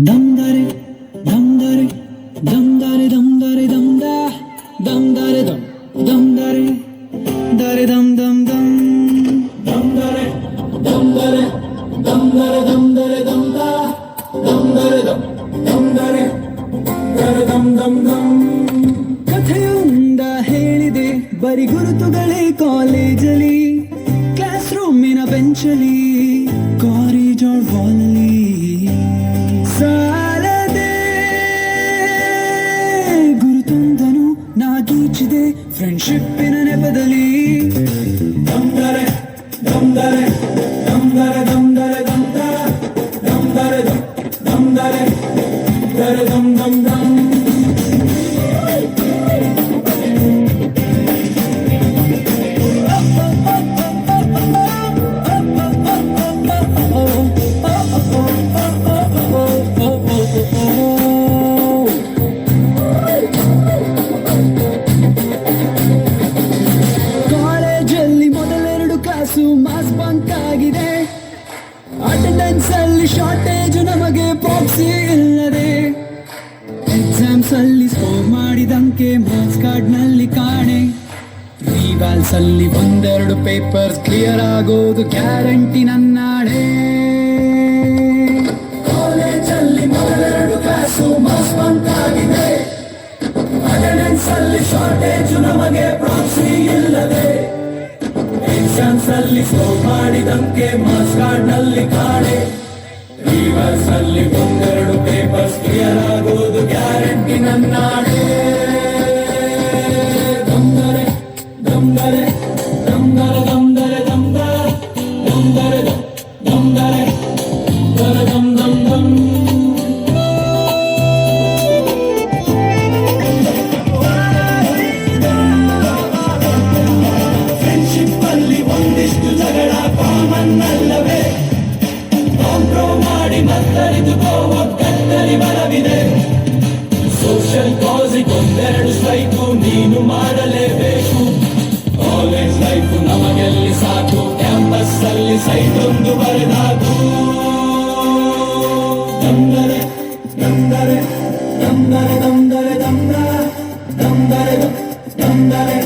Dum dare, dum dare, dum dare, dum dare, dum da, dum dare, dum dare, dare dum dum dum, dum dare, dum dare, dum dare, dum dare, dum da, dum dare, dum dare, dare dum dum dum. ಕಥೆಯೊಂದ ಹೇಳಿದೆ ಬರಿ ಗುರುತುಗಳೇ ಕಾಲೇಜಲ್ಲಿ, class ರೂಮಿನ ಬೆಂಚಲ್ಲಿ, corridor ವಾಲಲ್ಲಿ ಸಾಲದೆ ಗುರುತೊಂದನು ನಾ ಗೀಚಿದೆ ಫ್ರೆಂಡ್ಶಿಪ್ಪಿನ ನೆಪದಲ್ಲಿ. ದಮ್ದರೆ ದಮ್ದರೆ ದಮ್ದರೆ ದಮ್ದರೆ ದಮ್ದ ದಮ್ದರೆ ದಮ್ದರೆ ದರೆ ದಮ್ ದಮ್ ದಮ್. Mass bunk ಆಗಿದೆ, attendance ಅಲ್ಲಿ shortage, ನಮಗೆ ಪ್ರಾಕ್ಸಿ ಇಲ್ಲದೆ, ಎಕ್ಸಾಮ್ಸ್ ಅಲ್ಲಿ ಸ್ಕೋರ್ ಮಾಡಿದಂಕೆ ಮಾರ್ಕ್ಸ್ ಕಾರ್ಡ್ ನಲ್ಲಿ ಕಾಣೆ, ರಿವಾಲ್ಸ್ ಅಲ್ಲಿ ಒಂದೆರಡು ಪೇಪರ್ಸ್ ಕ್ಲಿಯರ್ ಆಗೋದು ಗ್ಯಾರಂಟಿ ನನ್ನಾಡೆ. ಕಾಲೇಜಲ್ಲಿ ಮೊದಲೆರಡು ಕ್ಲಾಸು ಮಾಸ್ ಬಂಕ್ ಆಗಿದೆ, ಅಟೆಂಡೆನ್ಸ್ ಅಲ್ಲಿ ಶಾರ್ಟೇಜ್, ನಮಗೆ ಪ್ರಾಕ್ಸಿ ಇಲ್ಲದೆ, ಎಕ್ಸಾಮ್ಸ್ ಅಲ್ಲಿ ಸ್ಕೋರ್ ಮಾಡಿದಂಕೆ ಮಾರ್ಕ್ಸ್ ಕಾರ್ಡ್ ನಲ್ಲಿ ಕಾಣೆ, ರಿವರ್ಸ್ ಅಲ್ಲಿ ಒಂದೆರಡು ಪೇಪರ್ಸ್ ಕ್ಲಿಯರ್ ಆಗೋದು ಗ್ಯಾರಂಟಿ ನನ್ನಾಡೆ. ದಮ್ದರೆ ದಮ್ದರೆ ದಮ್ದರೆ ದಮ್ದರೆ ದಮ್ದ ದಮ್ದರೆ ದಮ್ದರೆ ದರ ದಮ್ ದಮ್ ದಮ್. ಒಂದಿಷ್ಟು ಜಗಳ ಕಾಮನ್ ಅಲ್ಲವೇ, ಕಾಂಪ್ರೋ ಮಾಡಿ ಮತ್ತರಿದುಕೋ ಒಗ್ಗಟ್ಟಲ್ಲಿ ಬಲವಿದೆ, ಸೋಷಿಯಲ್ ಕಾಸಿಗೆ ಒಂದೆರಡು ಸ್ಟ್ರೈಕು ನೀನು ಮಾಡಲೇಬೇಕು, ಕಾಲೇಜ್ ಲೈಫು ನಮಗೆಲ್ಲಿ ಸಾಕು, ಕ್ಯಾಂಪಸ್ ಅಲ್ಲಿ ಸೈಟ್ ಒಂದು ಬರೆದಾಕು. ದಮ್ದರೆ ದಮ್ದರೆ ದಮ್ದರೆ ದಮ್ದರೆ ದಮ್ದ ದಮ್ದರೆ ದಮ್ದರೆ